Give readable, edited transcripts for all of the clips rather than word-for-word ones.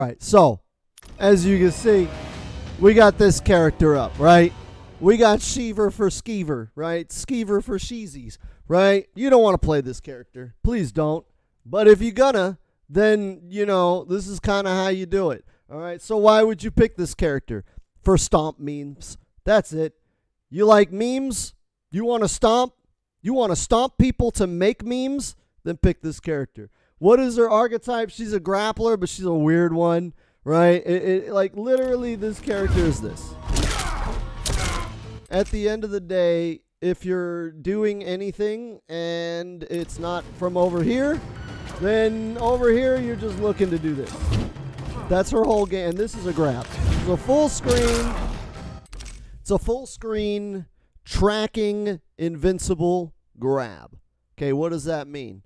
All right, so as you can see, we got this character up, right? We got Sheeva for Skeever, right? Skeever for Sheezies, right? You don't want to play this character. Please don't. But if you're gonna, then, you know, this is kind of how you do it. All right, so why would you pick this character? For stomp memes. That's it. You like memes? You want to stomp? You want to stomp people to make memes? Then pick this character. What is her archetype? She's a grappler, but she's a weird one, right? Like, literally, this character is this. At the end of the day, if you're doing anything and it's not from over here, then over here, you're just looking to do this. That's her whole game. And this is a grab. It's a full screen. It's a full screen tracking invincible grab. Okay, what does that mean?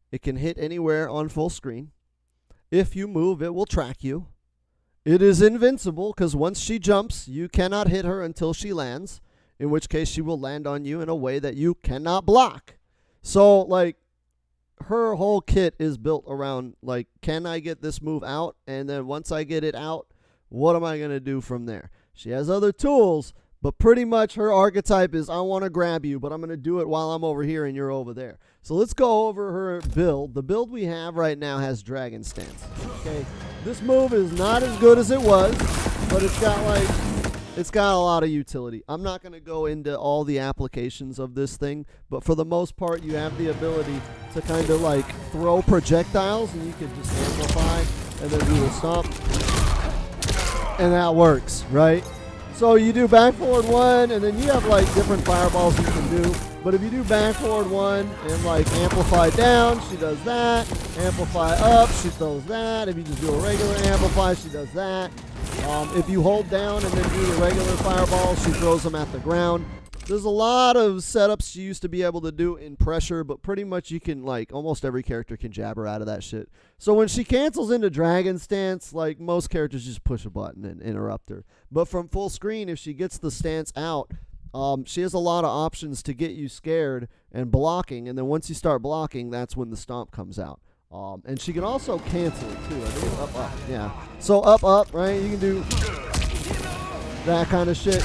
It can hit anywhere on full screen. If you move, it will track you. It is invincible because once she jumps, you cannot hit her until she lands, in which case she will land on you in a way that you cannot block. So, like, her whole kit is built around, like, can I get this move out? And then once I get it out, what am I going to do from there? She has other tools, but pretty much her archetype is I want to grab you, but I'm going to do it while I'm over here and you're over there. So let's go over her build. The build we have right now has dragon stance. Okay, this move is not as good as it was, but it's got a lot of utility. I'm not going to go into all the applications of this thing, but for the most part, you have the ability to kind of like throw projectiles, and you can just amplify and then do the stomp, and that works, right? So you do back forward one, and then you have like different fireballs you can do. But if you do back forward one and like amplify down, she does that. Amplify up, she throws that. If you just do a regular amplify, she does that. If you hold down and then do the regular fireballs, she throws them at the ground. There's a lot of setups she used to be able to do in pressure, but pretty much you can, like, almost every character can jab her out of that shit. So when she cancels into dragon stance, like, most characters just push a button and interrupt her. But from full screen, if she gets the stance out, she has a lot of options to get you scared and blocking, and then once you start blocking, that's when the stomp comes out. And she can also cancel it, too. I think it's up, up, yeah. So up, up, right? You can do that kind of shit.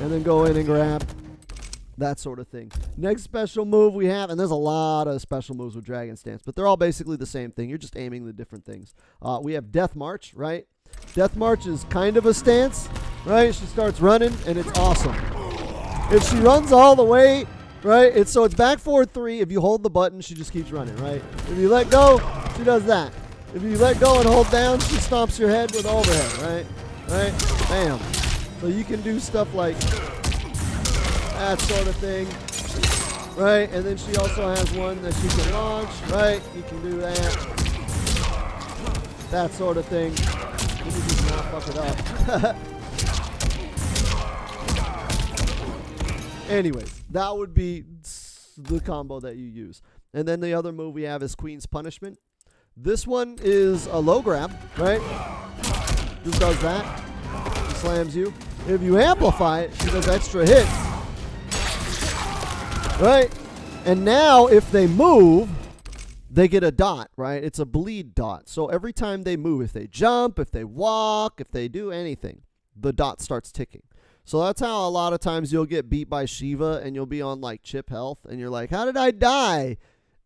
And then go in and grab. That sort of thing. Next special move we have, and there's a lot of special moves with Dragon Stance, but they're all basically the same thing. You're just aiming the different things. We have Death March, right? Death March is kind of a stance, right? She starts running, and it's awesome. If she runs all the way, right? So it's back forward 3. If you hold the button, she just keeps running, right? If you let go, she does that. If you let go and hold down, she stomps your head with overhead, right? Right? Bam. So you can do stuff like that sort of thing, right? And then she also has one that she can launch, right? You can do that. That sort of thing. You can just not fuck it up. Anyways, that would be the combo that you use. And then the other move we have is Queen's Punishment. This one is a low grab, right? Just does that. She slams you. If you amplify it, she does extra hits. Right? And now, if they move, they get a dot, right? It's a bleed dot. So every time they move, if they jump, if they walk, if they do anything, the dot starts ticking. So that's how a lot of times you'll get beat by Sheeva and you'll be on like chip health and you're like, how did I die?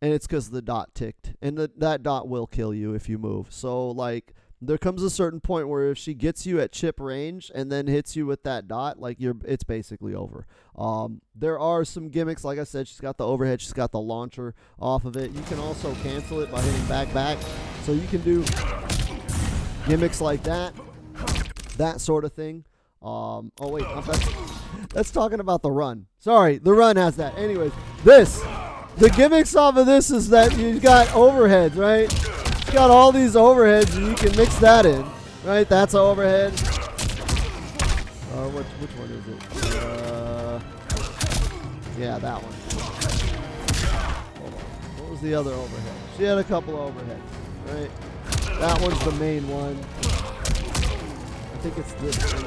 And it's because the dot ticked. And that dot will kill you if you move. So like there comes a certain point where if she gets you at chip range and then hits you with that dot, like it's basically over. There are some gimmicks. Like I said, she's got the overhead. She's got the launcher off of it. You can also cancel it by hitting back. So you can do gimmicks like that. That sort of thing. Oh wait, that's talking about the run. Sorry, the run has that. Anyways, the gimmicks off of this is that you've got overheads, right? You've got all these overheads and you can mix that in, right? That's an overhead. Which one is it? Yeah, that one. Hold on. What was the other overhead? She had a couple of overheads, right? That one's the main one. I think it's this one.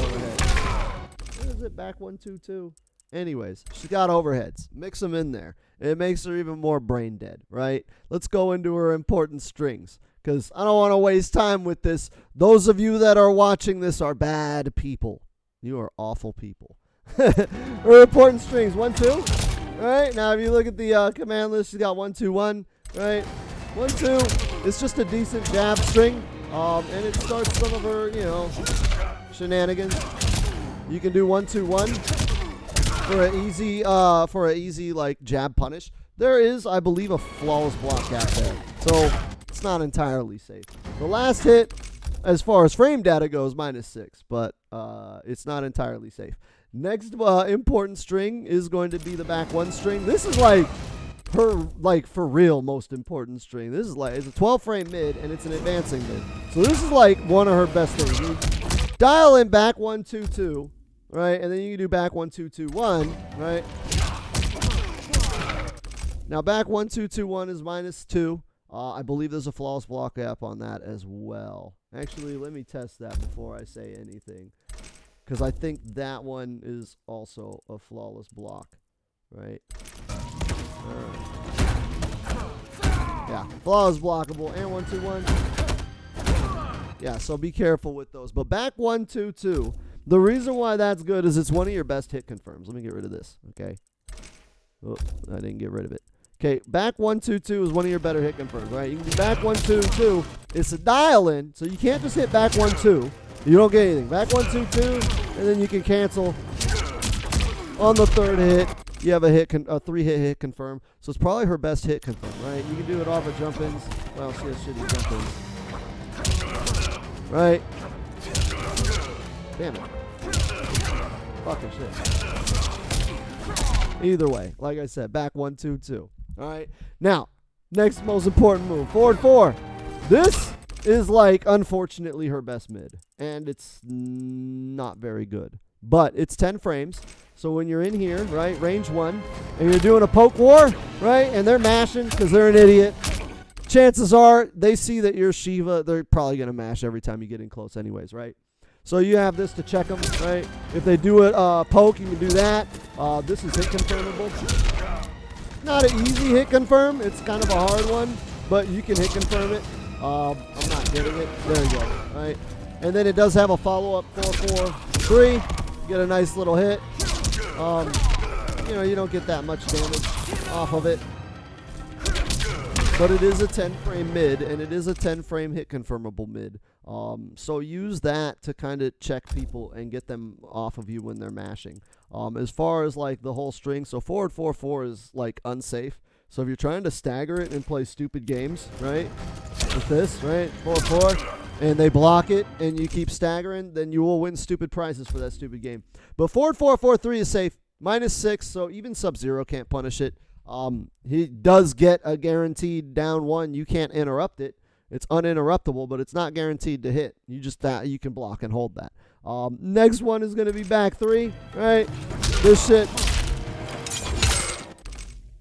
Overhead. What is it? Back 1, 2, 2. Anyways, she's got overheads. Mix them in there. It makes her even more brain dead, right? Let's go into her important strings, because I don't want to waste time with this. Those of you that are watching this are bad people. You are awful people. Her important strings, 1, 2. All right, now if you look at the command list, she's got 1, 2, 1. Right, 1, 2. It's just a decent jab string, and it starts some of her, you know, shenanigans. You can do 1, 2, 1 for an easy like jab punish. There is, I believe, a flawless block gap there, so it's not entirely safe. The last hit, as far as frame data goes, -6, but it's not entirely safe. Next important string is going to be the back 1 string. This is like her, like, for real most important string. This is like, it's a 12 frame mid and it's an advancing mid. So this is like one of her best things. You dial in back 1, 2, 2, right? And then you can do back 1, 2, 2, 1, right? Now back 1, 2, 2, 1 is -2. I believe there's a flawless block gap on that as well. Actually, let me test that before I say anything, because I think that one is also a flawless block, right? Alright. Yeah, flawless blockable, and 1, 2, 1. Yeah, so be careful with those. But back 1, 2, 2. The reason why that's good is it's one of your best hit confirms. Let me get rid of this, okay? Oh, I didn't get rid of it. Okay, back 1, 2, 2 is one of your better hit confirms, right? You can do back 1, 2, 2. It's a dial in, so you can't just hit back 1, 2. You don't get anything. Back 1, 2, 2, and then you can cancel on the third hit. You have a 3-hit hit confirm, so it's probably her best hit confirm, right? You can do it off of jump ins. Well, she has shitty jump ins, right? Damn it! Fucking shit. Either way, like I said, back 1, 2, 2. All right. Now, next most important move, forward 4. This is like, unfortunately, her best mid, and it's not very good. But it's 10 frames, so when you're in here, right, range 1, and you're doing a poke war, right, and they're mashing because they're an idiot, chances are they see that you're Sheeva, they're probably going to mash every time you get in close anyways, right? So you have this to check them, right? If they do it poke, you can do that. This is hit confirmable. Not an easy hit confirm. It's kind of a hard one, but you can hit confirm it. I'm not getting it. There you go, right? And then it does have a follow-up 4, 4, 3. Get a nice little hit. You know, you don't get that much damage off of it. But it is a 10 frame mid, and it is a 10 frame hit confirmable mid. So use that to kind of check people and get them off of you when they're mashing. As far as like the whole string, so forward 4, 4 is like unsafe. So if you're trying to stagger it and play stupid games, right, with this, right, 4, 4, and they block it, and you keep staggering, then you will win stupid prizes for that stupid game. But forward 4, 4, 3 is safe. -6, so even Sub-Zero can't punish it. He does get a guaranteed down 1. You can't interrupt it. It's uninterruptible, but it's not guaranteed to hit. You just you can block and hold that. Next one is going to be back 3, right? This shit,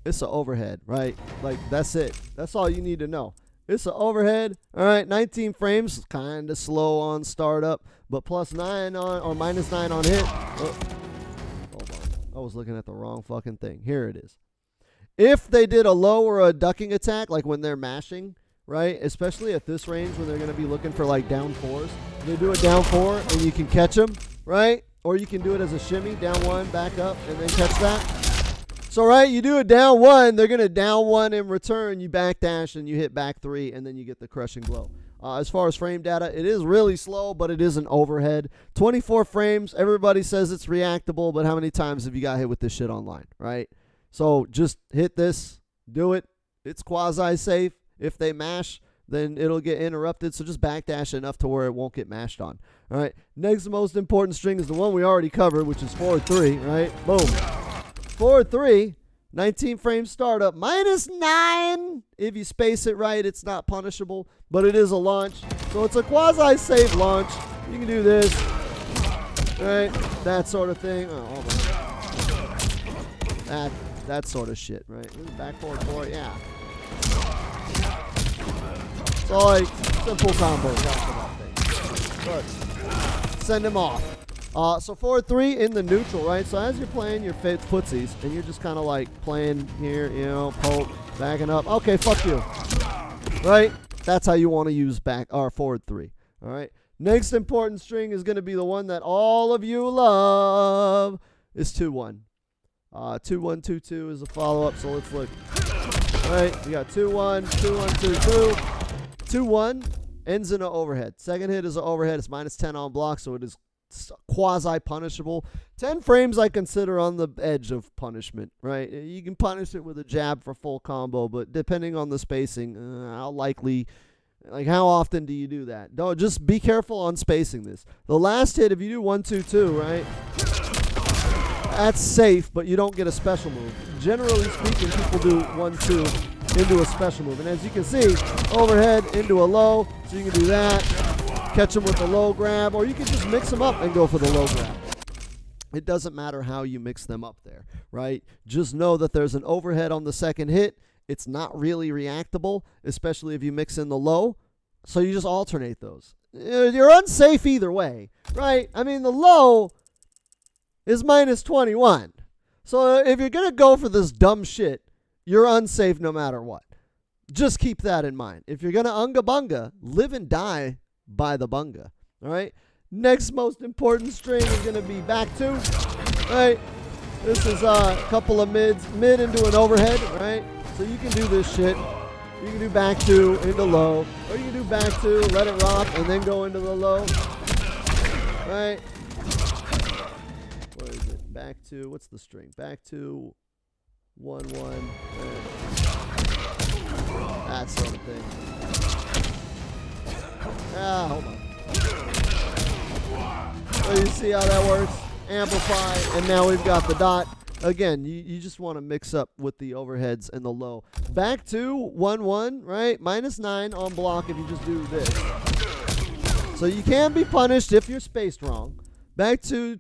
it's an overhead, right? Like, that's it. That's all you need to know. It's an overhead. All right, 19 frames, kind of slow on startup, but +9 on, or -9 on hit. Oh, hold on. I was looking at the wrong fucking thing. Here it is. If they did a low or a ducking attack, like when they're mashing, right, especially at this range when they're going to be looking for like down 4s, they do a down 4 and you can catch them, right? Or you can do it as a shimmy, down 1, back up, and then catch that. So, right, you do a down 1, they're going to down 1 in return, you backdash and you hit back 3, and then you get the crushing blow. As far as frame data, it is really slow, but it is an overhead. 24 frames, everybody says it's reactable, but how many times have you got hit with this shit online, right? So just hit this, do it. It's quasi-safe. If they mash, then it'll get interrupted, so just backdash enough to where it won't get mashed on. All right, next most important string is the one we already covered, which is forward 3, right? Boom. Forward 3, 19 frame startup, -9. If you space it right, it's not punishable, but it is a launch. So it's a quasi-safe launch. You can do this, right? That sort of thing. Oh, hold on. That sort of shit, right? Back forward 4, yeah. So like simple combos after that thing. Look, send him off. So forward 3 in the neutral, right? So as you're playing your footsies, and you're just kind of like playing here, you know, poke, backing up. Okay, fuck you. Right? That's how you want to use forward 3. All right? Next important string is going to be the one that all of you love. Is 2-1. 2-1, 2-2 is a follow-up, so let's look. All right, we got 2-1, 2-1, 2-2. 2-1 ends in an overhead. Second hit is an overhead. It's -10 on block, so it is quasi-punishable. 10 frames I consider on the edge of punishment, right? You can punish it with a jab for full combo, but depending on the spacing, how likely, like how often do you do that? Don't, just be careful on spacing this. The last hit, if you do 1-2-2, right? That's safe, but you don't get a special move. Generally speaking, people do 1-2 into a special move. And as you can see, overhead into a low, so you can do that. Catch them with the low grab, or you can just mix them up and go for the low grab. It doesn't matter how you mix them up there, right? Just know that there's an overhead on the second hit. It's not really reactable, especially if you mix in the low. So you just alternate those. You're unsafe either way, right? I mean, the low is -21. So if you're going to go for this dumb shit, you're unsafe no matter what. Just keep that in mind. If you're going to unga bunga, live and die by the bunga. All right? Next most important string is going to be back 2. All right? This is a couple of mids, mid into an overhead, right? So you can do this shit. You can do back 2 into low, or you can do back 2, let it rock, and then go into the low. Right? What is it? Back 2. What's the string? Back 2, 1-1. That sort of thing. Hold on. So you see how that works? Amplify, and now we've got the dot. Again, you just want to mix up with the overheads and the low. Back 2, 1-1, right? -9 on block if you just do this. So you can be punished if you're spaced wrong. Back 2,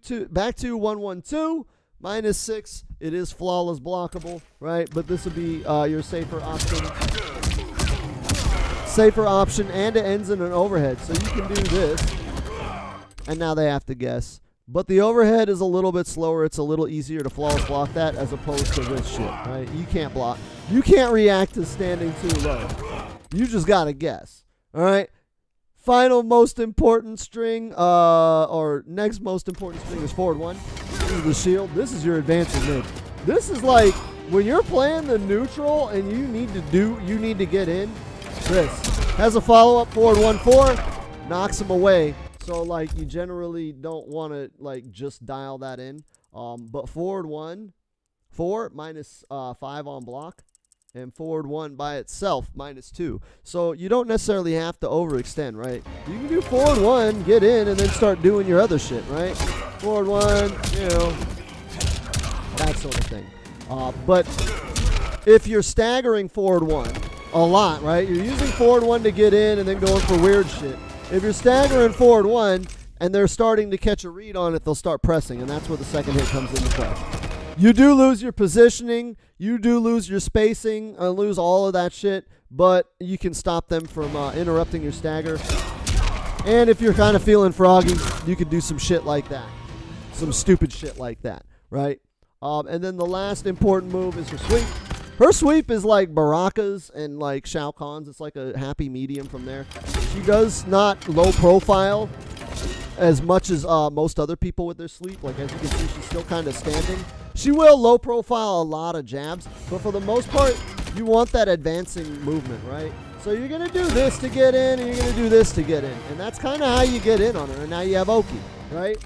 1-1-2, -6. It is flawless blockable, right? But this would be your safer option. Safer option, and it ends in an overhead. So you can do this. And now they have to guess. But the overhead is a little bit slower. It's a little easier to flawless block that as opposed to this shit, right? You can't block. You can't react to standing too low. You just got to guess, all right? Final most important string, or next most important string is forward 1. This is the shield. This is your advancing mid. This is like when you're playing the neutral and you need to get in. This has a follow-up forward 1-4, knocks him away. So, like, you generally don't want to, like, just dial that in. But forward 1, 4, -5 on block. And forward 1 by itself, -2. So, you don't necessarily have to overextend, right? You can do forward 1, get in, and then start doing your other shit, right? Forward 1, you know, that sort of thing. But if you're staggering forward 1 a lot, right? You're using forward 1 to get in and then going for weird shit. If you're staggering forward 1 and they're starting to catch a read on it, they'll start pressing, and that's where the second hit comes into play. You do lose your positioning, you do lose your spacing, lose all of that shit, but you can stop them from interrupting your stagger. And if you're kind of feeling froggy, you could do some shit like that. Some stupid shit like that, right? And then the last important move is her sweep. Her sweep is like Baraka's and like Shao Kahn's. It's like a happy medium from there. She does not low profile as much as most other people with their sweep. Like, as you can see, she's still kind of standing. She will low profile a lot of jabs, but for the most part, you want that advancing movement, right? So you're going to do this to get in, and you're going to do this to get in. And that's kind of how you get in on her. And now you have Oki, right?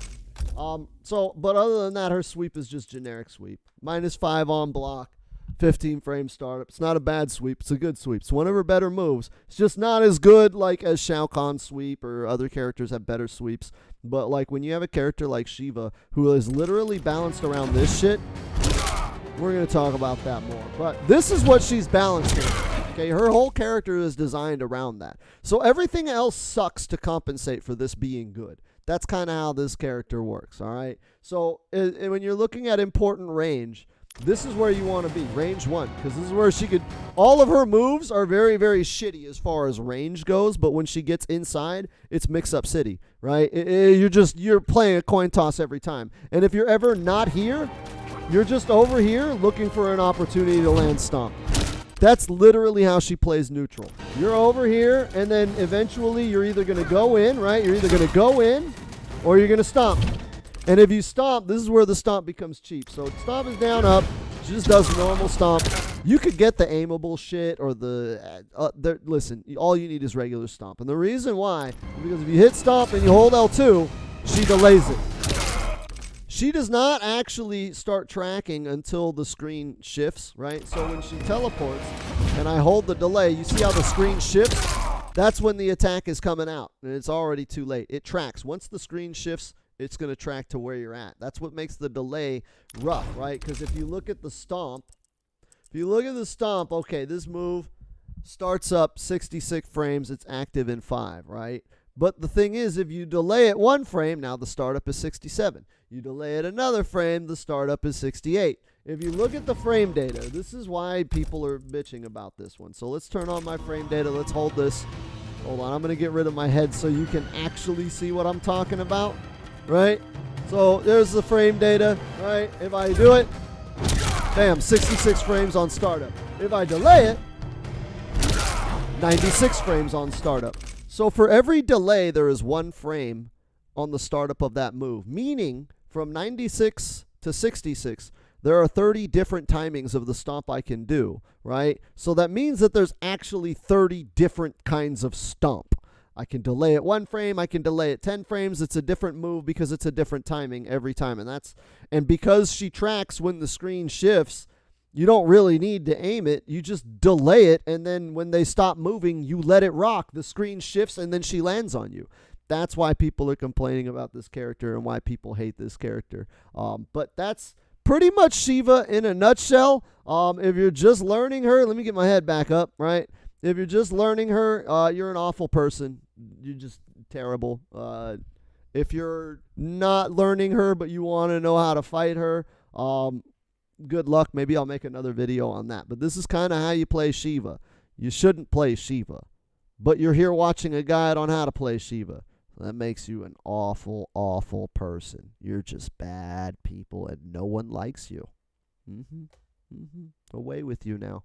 But other than that, her sweep is just generic sweep. -5 on block. 15 frame startup. It's not a bad sweep. It's a good sweep. It's one of her better moves. It's just not as good like as Shao Kahn's sweep, or other characters have better sweeps. But like when you have a character like Sheeva who is literally balanced around this shit, we're going to talk about that more. But this is what she's balanced in. Okay, her whole character is designed around that. So everything else sucks to compensate for this being good. That's kind of how this character works, all right? So when you're looking at important range, This is where you want to be, range 1, because this is where she could, all of her moves are very, very shitty as far as range goes, but when she gets inside, it's mix-up city, right? You're playing a coin toss every time. And if you're ever not here, you're just over here looking for an opportunity to land stomp. That's literally how she plays neutral. You're over here, and then eventually you're either going to go in, right? You're either going to go in, or you're going to stomp. And if you stomp, this is where the stomp becomes cheap. So stomp is down, up. She just does normal stomp. You could get the aimable shit or the... listen, all you need is regular stomp. And the reason why is because if you hit stomp and you hold L2, she delays it. She does not actually start tracking until the screen shifts, right? So when she teleports and I hold the delay, you see how the screen shifts? That's when the attack is coming out, and it's already too late. It tracks. Once the screen shifts, it's going to track to where you're at. That's what makes the delay rough, right? Because if you look at the stomp, okay, this move starts up 66 frames. It's active in 5, right? But the thing is, if you delay it 1 frame, now the startup is 67. You delay it another frame, the startup is 68. If you look at the frame data, this is why people are bitching about this one. So let's turn on my frame data. Let's hold this. Hold on, I'm going to get rid of my head so you can actually see what I'm talking about, right? So there's the frame data, right? If I do it, bam, 66 frames on startup. If I delay it, 96 frames on startup. So for every delay, there is 1 frame on the startup of that move, meaning from 96 to 66, there are 30 different timings of the stomp I can do, right? So that means that there's actually 30 different kinds of stomp. I can delay it 1 frame, I can delay it 10 frames. It's a different move because it's a different timing every time. And because she tracks when the screen shifts, you don't really need to aim it. You just delay it, and then when they stop moving, you let it rock. The screen shifts, and then she lands on you. That's why people are complaining about this character and why people hate this character. But that's pretty much Sheeva in a nutshell. If you're just learning her, let me get my head back up, right? If you're just learning her, you're an awful person. You're just terrible. If you're not learning her, but you want to know how to fight her, good luck. Maybe I'll make another video on that. But this is kind of how you play Sheeva. You shouldn't play Sheeva. But you're here watching a guide on how to play Sheeva. That makes you an awful, awful person. You're just bad people, and no one likes you. Away with you now.